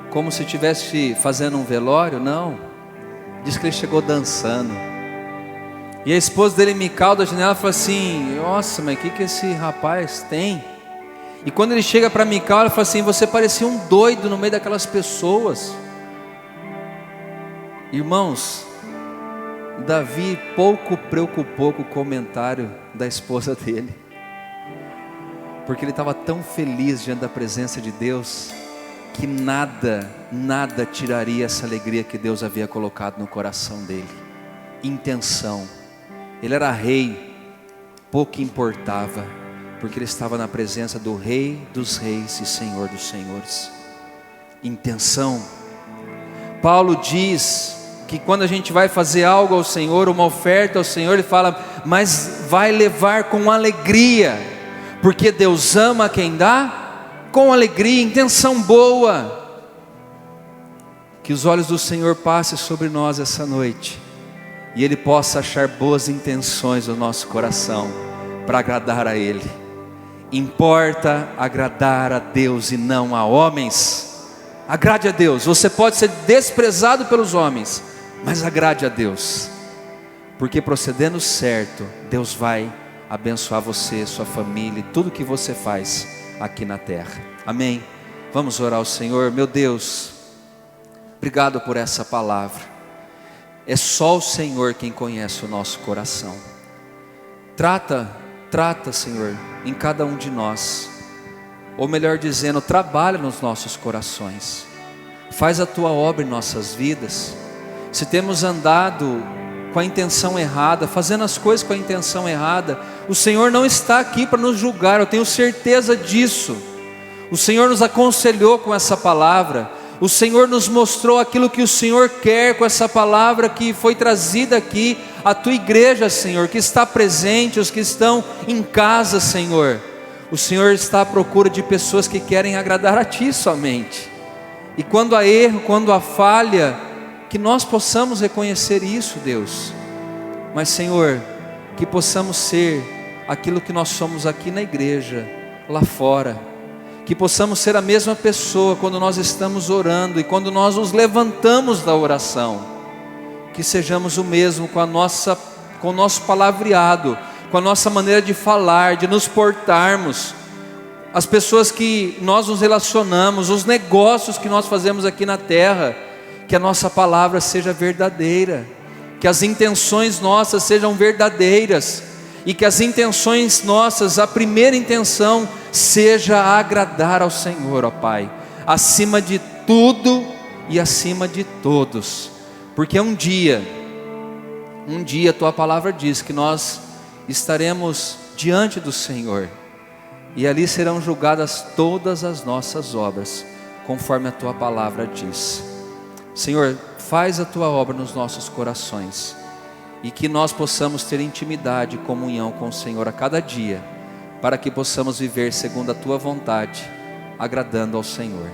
Como se estivesse fazendo um velório? Não. Diz que ele chegou dançando. E a esposa dele, Mical, da janela, falou assim: nossa, mas o que esse rapaz tem? E quando ele chega para Mical, ela fala assim: você parecia um doido no meio daquelas pessoas. Irmãos, Davi pouco preocupou com o comentário da esposa dele, porque ele estava tão feliz diante da presença de Deus, que nada tiraria essa alegria que Deus havia colocado no coração dele. Intenção. Ele era rei, pouco importava, porque ele estava na presença do Rei dos Reis e Senhor dos Senhores. Intenção. Paulo diz que quando a gente vai fazer algo ao Senhor, uma oferta ao Senhor, ele fala, mas vai levar com alegria, porque Deus ama quem dá com alegria, intenção boa. Que os olhos do Senhor passem sobre nós essa noite, e Ele possa achar boas intenções no nosso coração, para agradar a Ele. Importa agradar a Deus e não a homens. Agrade a Deus. Você pode ser desprezado pelos homens, mas agrade a Deus, porque procedendo certo, Deus vai abençoar você, sua família e tudo que você faz aqui na terra. Amém? Vamos orar ao Senhor. Meu Deus, obrigado por essa palavra. É só o Senhor quem conhece o nosso coração. Trata, Senhor, em cada um de nós, ou melhor dizendo, trabalha nos nossos corações. Faz a tua obra em nossas vidas. Se temos andado com a intenção errada, fazendo as coisas com a intenção errada, o Senhor não está aqui para nos julgar, eu tenho certeza disso. O Senhor nos aconselhou com essa palavra, o Senhor nos mostrou aquilo que o Senhor quer com essa palavra que foi trazida aqui, a tua igreja, Senhor, que está presente, os que estão em casa, Senhor. O Senhor está à procura de pessoas que querem agradar a Ti somente. E quando há erro, quando há falha, que nós possamos reconhecer isso, Deus. Mas, Senhor, que possamos ser aquilo que nós somos aqui na igreja, lá fora. Que possamos ser a mesma pessoa quando nós estamos orando e quando nós nos levantamos da oração. Que sejamos o mesmo com o nosso palavreado, com a nossa maneira de falar, de nos portarmos. As pessoas que nós nos relacionamos, os negócios que nós fazemos aqui na terra, que a nossa palavra seja verdadeira, que as intenções nossas sejam verdadeiras, e que as intenções nossas, a primeira intenção, seja agradar ao Senhor, ó Pai, acima de tudo e acima de todos, porque um dia a Tua palavra diz que nós estaremos diante do Senhor, e ali serão julgadas todas as nossas obras, conforme a Tua palavra diz. Senhor, faz a Tua obra nos nossos corações, e que nós possamos ter intimidade e comunhão com o Senhor a cada dia, para que possamos viver segundo a Tua vontade, agradando ao Senhor.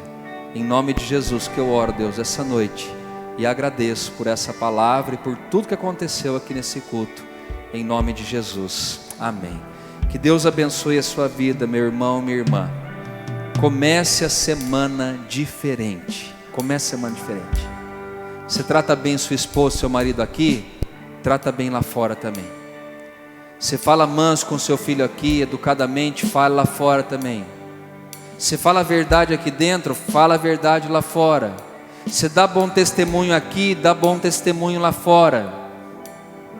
Em nome de Jesus que eu oro, Deus, essa noite, e agradeço por essa palavra e por tudo que aconteceu aqui nesse culto, em nome de Jesus, amém. Que Deus abençoe a sua vida, meu irmão, minha irmã. Comece a semana diferente. Você trata bem sua esposa, seu marido aqui, trata bem lá fora também. Você fala manso com seu filho aqui, educadamente, fala lá fora também. Você fala a verdade aqui dentro, fala a verdade lá fora. Você dá bom testemunho aqui, dá bom testemunho lá fora.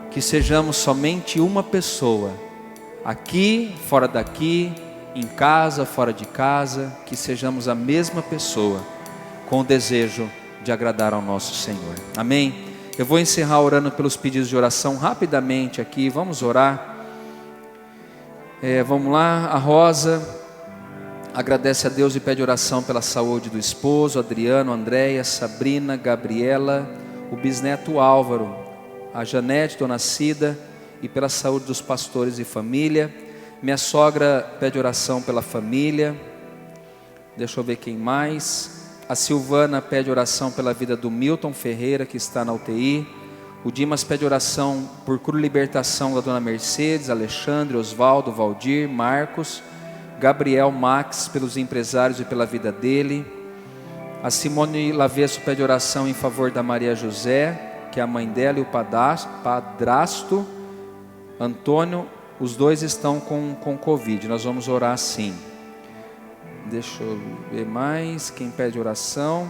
Que sejamos somente uma pessoa, aqui, fora daqui, em casa, fora de casa, que sejamos a mesma pessoa, com o desejo de agradar ao nosso Senhor. Amém? Eu vou encerrar orando pelos pedidos de oração rapidamente aqui. Vamos orar. Vamos lá. A Rosa agradece a Deus e pede oração pela saúde do esposo, Adriano, Andréia, Sabrina, Gabriela, o bisneto Álvaro, a Janete, Dona Cida, e pela saúde dos pastores e família. Minha sogra pede oração pela família. Deixa eu ver quem mais. A Silvana pede oração pela vida do Milton Ferreira, que está na UTI. O Dimas pede oração por cura e libertação da Dona Mercedes, Alexandre, Osvaldo, Valdir, Marcos, Gabriel, Max, pelos empresários e pela vida dele. A Simone Lavesso pede oração em favor da Maria José, que é a mãe dela, e o padrasto Antônio. Os dois estão com Covid. Nós vamos orar sim. Deixa eu ver mais. Quem pede oração?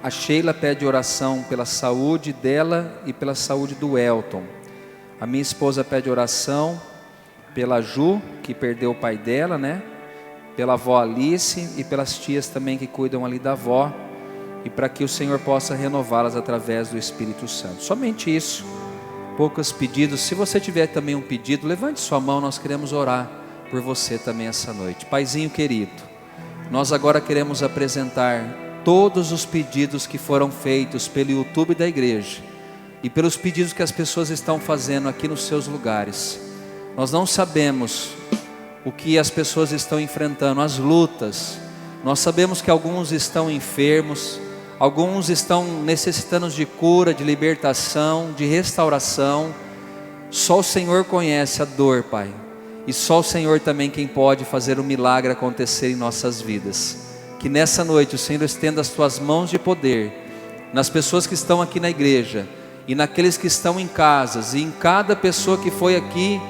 A Sheila pede oração pela saúde dela e pela saúde do Elton. A minha esposa pede oração pela Ju, que perdeu o pai dela, né? pela avó Alice e pelas tias também que cuidam ali da avó, e para que o Senhor possa renová-las através do Espírito Santo. Somente isso, poucos pedidos. Se você tiver também um pedido, levante sua mão, nós queremos orar por você também essa noite. Paizinho querido, nós agora queremos apresentar todos os pedidos que foram feitos pelo YouTube da igreja e pelos pedidos que as pessoas estão fazendo aqui nos seus lugares. Nós não sabemos o que as pessoas estão enfrentando, as lutas. Nós sabemos que alguns estão enfermos, alguns estão necessitando de cura, de libertação, de restauração. Só o Senhor conhece a dor, Pai. E só o Senhor também quem pode fazer o milagre acontecer em nossas vidas. Que nessa noite o Senhor estenda as tuas mãos de poder nas pessoas que estão aqui na igreja e naqueles que estão em casas, e em cada pessoa que foi aqui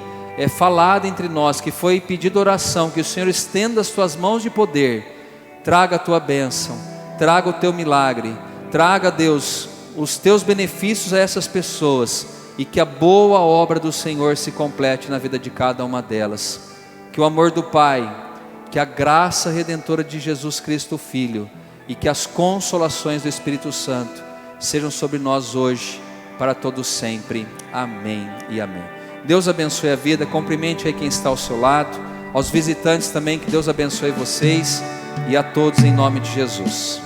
falada entre nós, que foi pedido oração, que o Senhor estenda as tuas mãos de poder, traga a tua bênção, traga o teu milagre, traga, Deus, os teus benefícios a essas pessoas, e que a boa obra do Senhor se complete na vida de cada uma delas. Que o amor do Pai, que a graça redentora de Jesus Cristo Filho, e que as consolações do Espírito Santo sejam sobre nós hoje, para todos sempre. Amém e amém. Deus abençoe a vida. Cumprimente aí quem está ao seu lado, aos visitantes também, que Deus abençoe vocês, e a todos em nome de Jesus.